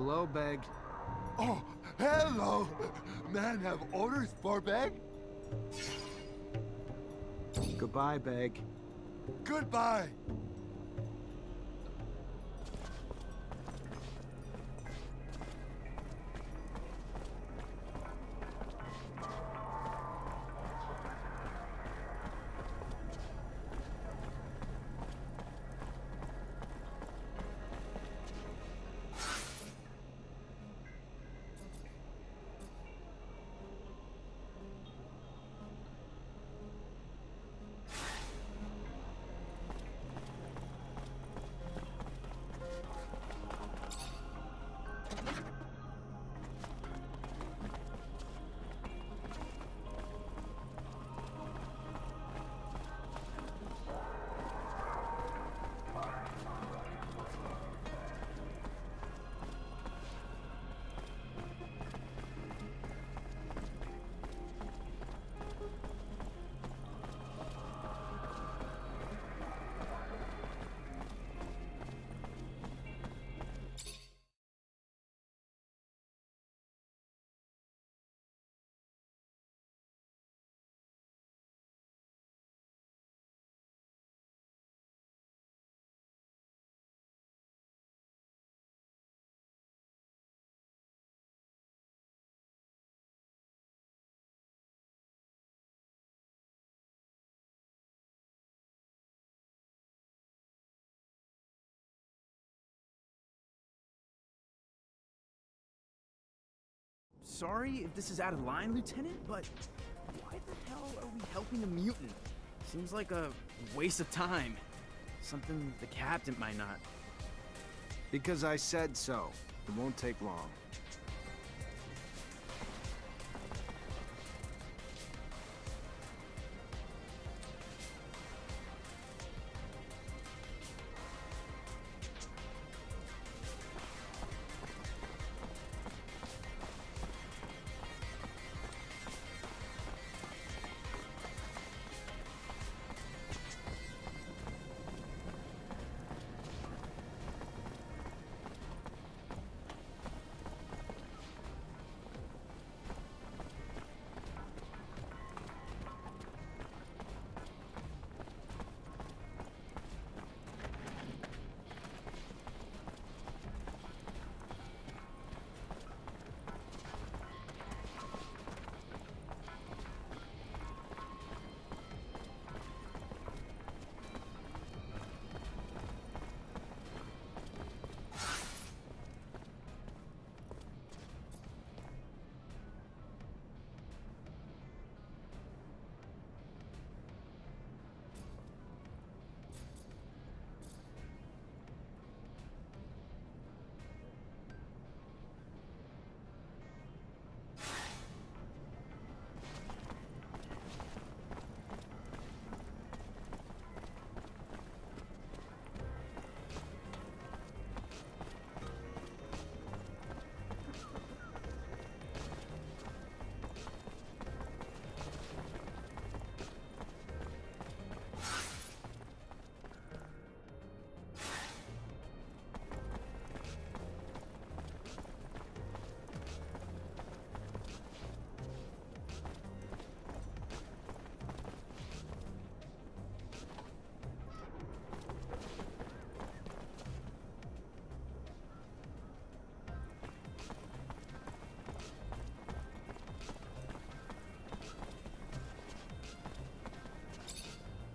Hello, Beg. Oh, hello! Man, have orders for Beg? Goodbye, Beg. Goodbye! Sorry if this is out of line, Lieutenant, but why the hell are we helping a mutant? Seems like a waste of time. Something the captain might not. Because I said so. It won't take long.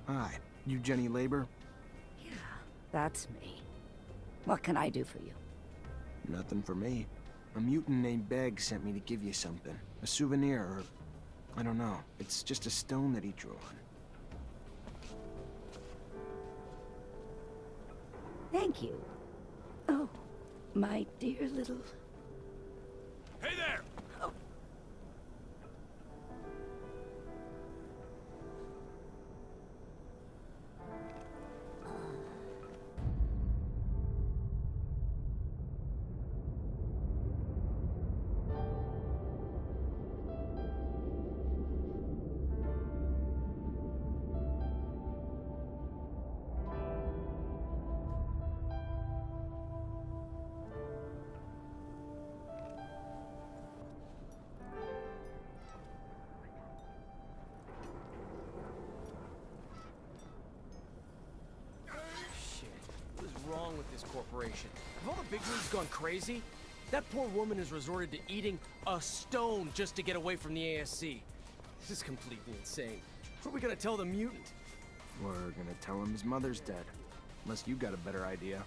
Hi, you Jenny Labor? Yeah, that's me. What can I do for you? Nothing for me. A mutant named Beg sent me to give you something. A souvenir, or... I don't know. It's just a stone that he drew on. Thank you. Oh, my dear little... Hey there! Oh. this corporation. Have all the big wigs gone crazy? That poor woman has resorted to eating a stone just to get away from the ASC. This is completely insane. What are we gonna tell the mutant? We're gonna tell him his mother's dead. Unless you got a better idea.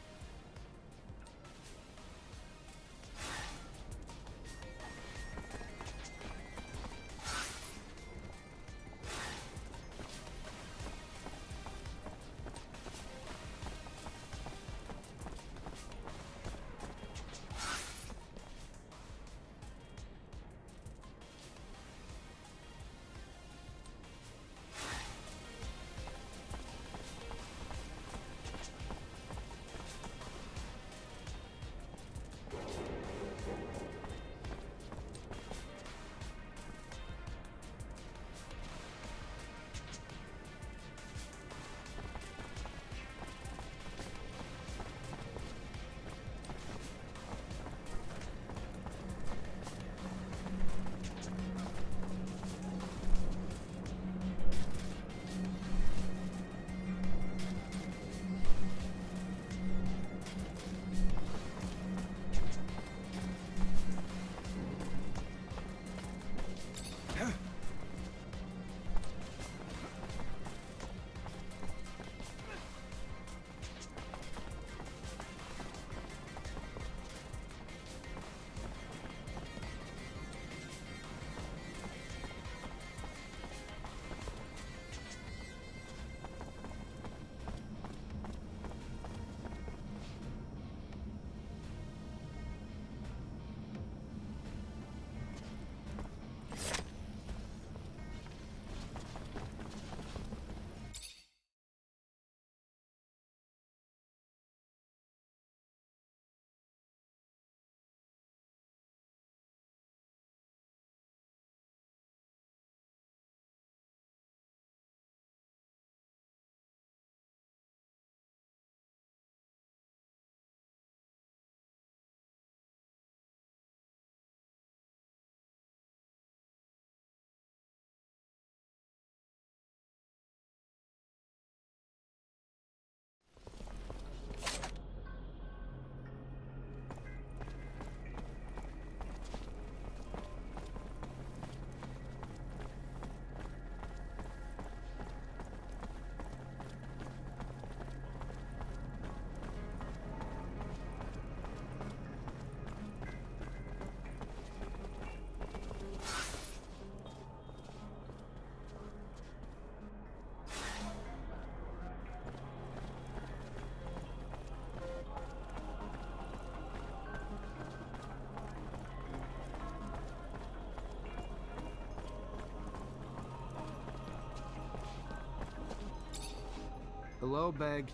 Hello, Beg.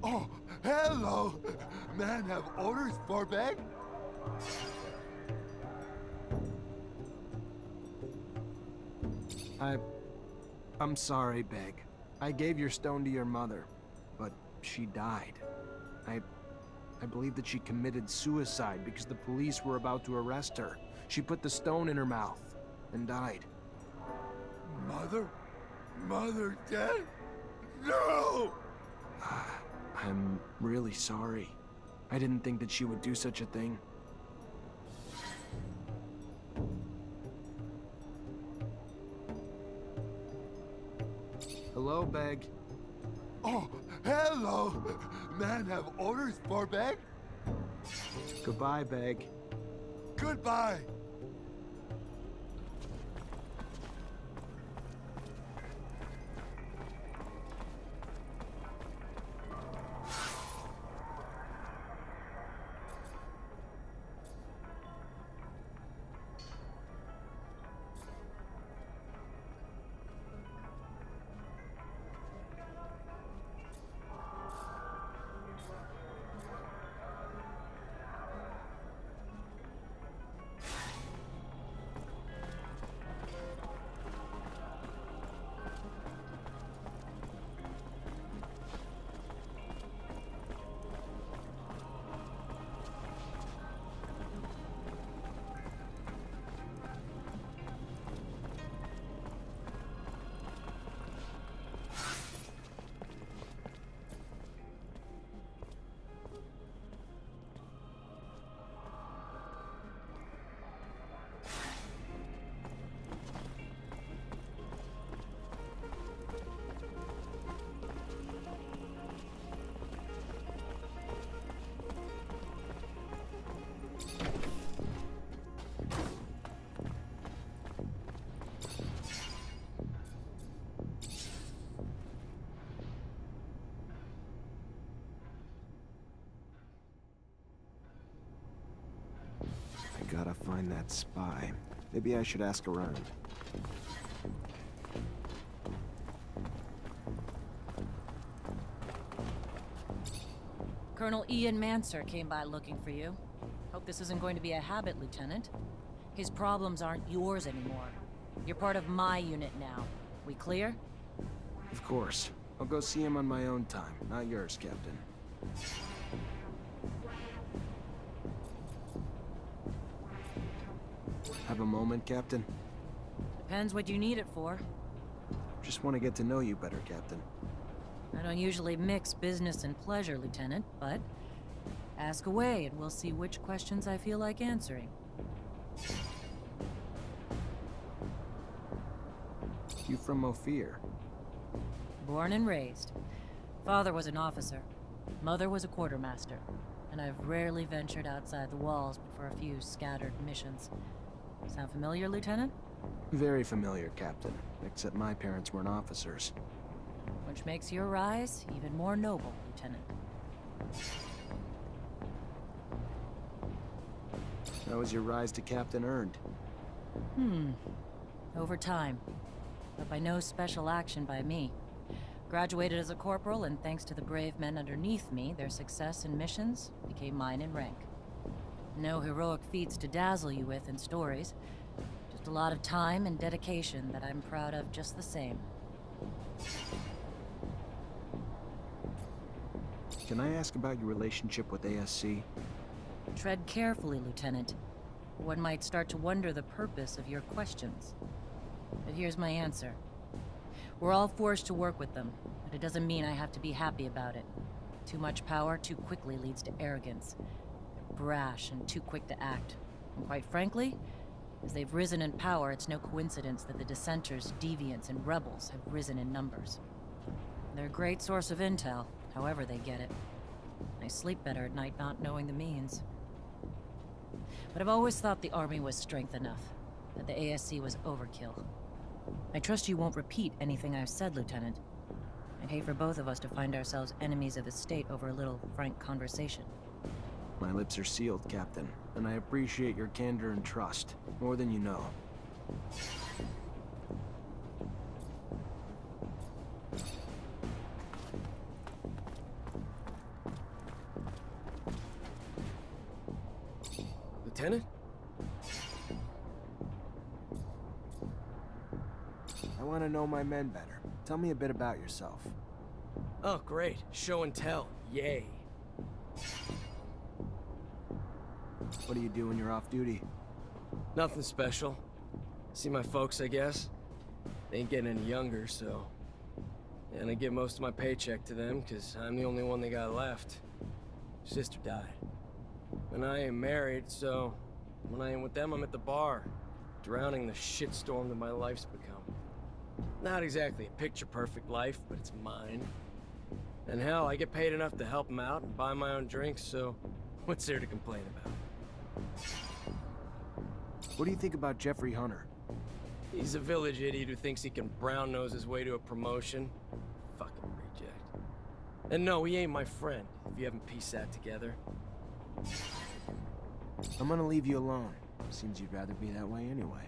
Oh, hello. Man, have orders for bag? I'm sorry, Beg. I gave your stone to your mother, but she died. I believe that she committed suicide because the police were about to arrest her. She put the stone in her mouth and died. Mother? Mother dead? No! I'm really sorry. I didn't think that she would do such a thing. Hello, Beg. Oh, hello. Man, have orders for bag? Goodbye, Beg. Goodbye. find that spy. Maybe I should ask around. Colonel Ian Mancer came by looking for you. Hope this isn't going to be a habit, Lieutenant. His problems aren't yours anymore. You're part of my unit now. We clear? Of course. I'll go see him on my own time, not yours, Captain. Have a moment, Captain? Depends what you need it for. Just want to get to know you better, Captain. I don't usually mix business and pleasure, Lieutenant, but ask away and we'll see which questions I feel like answering. You from Ophir? Born and raised. Father was an officer. Mother was a quartermaster. And I've rarely ventured outside the walls but for a few scattered missions. Sound familiar, Lieutenant? Very familiar, Captain. Except my parents weren't officers. Which makes your rise even more noble, Lieutenant. How was your rise to captain earned? Over time. But by no special action by me. Graduated as a corporal, and thanks to the brave men underneath me, their success in missions became mine in rank. No heroic feats to dazzle you with in stories. Just a lot of time and dedication that I'm proud of just the same. Can I ask about your relationship with ASC? Tread carefully, Lieutenant. One might start to wonder the purpose of your questions. But here's my answer. We're all forced to work with them, but it doesn't mean I have to be happy about it. Too much power too quickly leads to arrogance. They're brash and too quick to act. And quite frankly, as they've risen in power, it's no coincidence that the dissenters, deviants, and rebels have risen in numbers. They're a great source of intel, however they get it. I sleep better at night not knowing the means. But I've always thought the army was strength enough, that the ASC was overkill. I trust you won't repeat anything I've said, Lieutenant. I'd hate for both of us to find ourselves enemies of the state over a little frank conversation. My lips are sealed, Captain, and I appreciate your candor and trust, more than you know. Lieutenant? I want to know my men better. Tell me a bit about yourself. Oh, great. Show and tell. Yay. What do you do when you're off duty? Nothing special. See my folks, I guess. They ain't getting any younger, so... And I give most of my paycheck to them, because I'm the only one they got left. Sister died. And I ain't married, so... When I ain't with them, I'm at the bar. Drowning the shitstorm that my life's become. Not exactly a picture-perfect life, but it's mine. And hell, I get paid enough to help them out and buy my own drinks, so... What's there to complain about? What do you think about Jeffrey Hunter? He's a village idiot who thinks he can brown-nose his way to a promotion. Fucking reject. And no, he ain't my friend, if you haven't pieced that together. I'm gonna leave you alone. Seems you'd rather be that way anyway.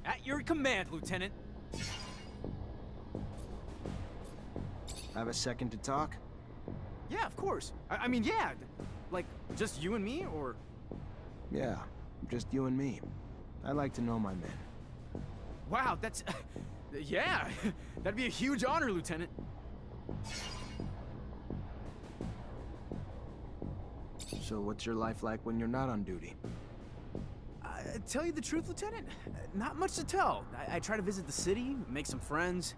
At your command, Lieutenant. Have a second to talk? Yeah, of course. I mean, yeah. Like, just you and me, or... Yeah, just you and me. I'd like to know my men. Wow, that's... yeah, that'd be a huge honor, Lieutenant. So what's your life like when you're not on duty? Tell you the truth, Lieutenant, not much to tell. I try to visit the city, make some friends,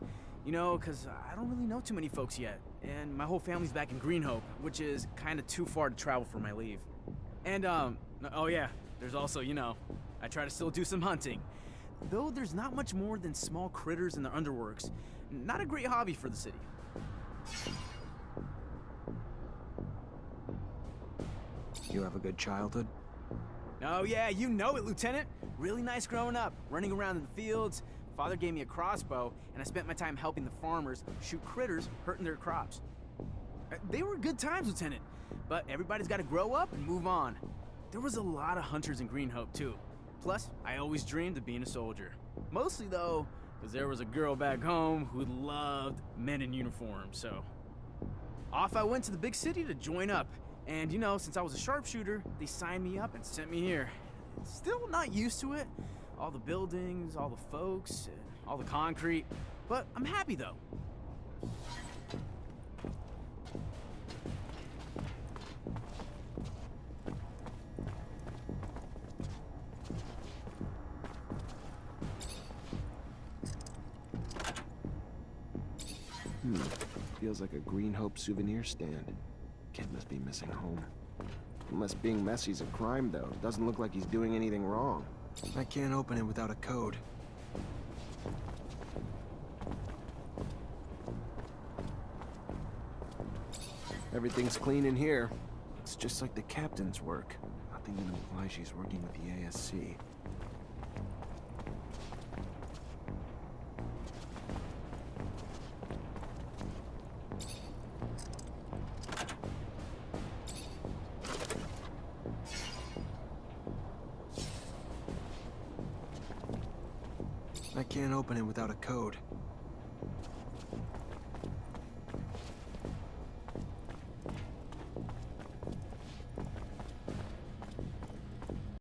you know, because I don't really know too many folks yet. And my whole family's back in Greenhope, which is kind of too far to travel for my leave. And, oh yeah, there's also, you know, I try to still do some hunting. though there's not much more than small critters in the underworks, not a great hobby for the city. You have a good childhood? Oh yeah, you know it, Lieutenant. Really nice growing up, running around in the fields. Father gave me a crossbow, and I spent my time helping the farmers shoot critters hurting their crops. They were good times, Lieutenant, but everybody's got to grow up and move on. There was a lot of hunters in Greenhope, too. Plus, I always dreamed of being a soldier. Mostly, though, because there was a girl back home who loved men in uniform, so... Off I went to the big city to join up. And, you know, since I was a sharpshooter, they signed me up and sent me here. Still not used to it. All the buildings, all the folks, all the concrete. But I'm happy, though. Feels like a Greenhope souvenir stand. Kid must be missing home. Unless being messy's a crime, though. It doesn't look like he's doing anything wrong. I can't open it without a code. Everything's clean in here. It's just like the captain's work. Nothing that implies she's working with the ASC. I can't open it without a code.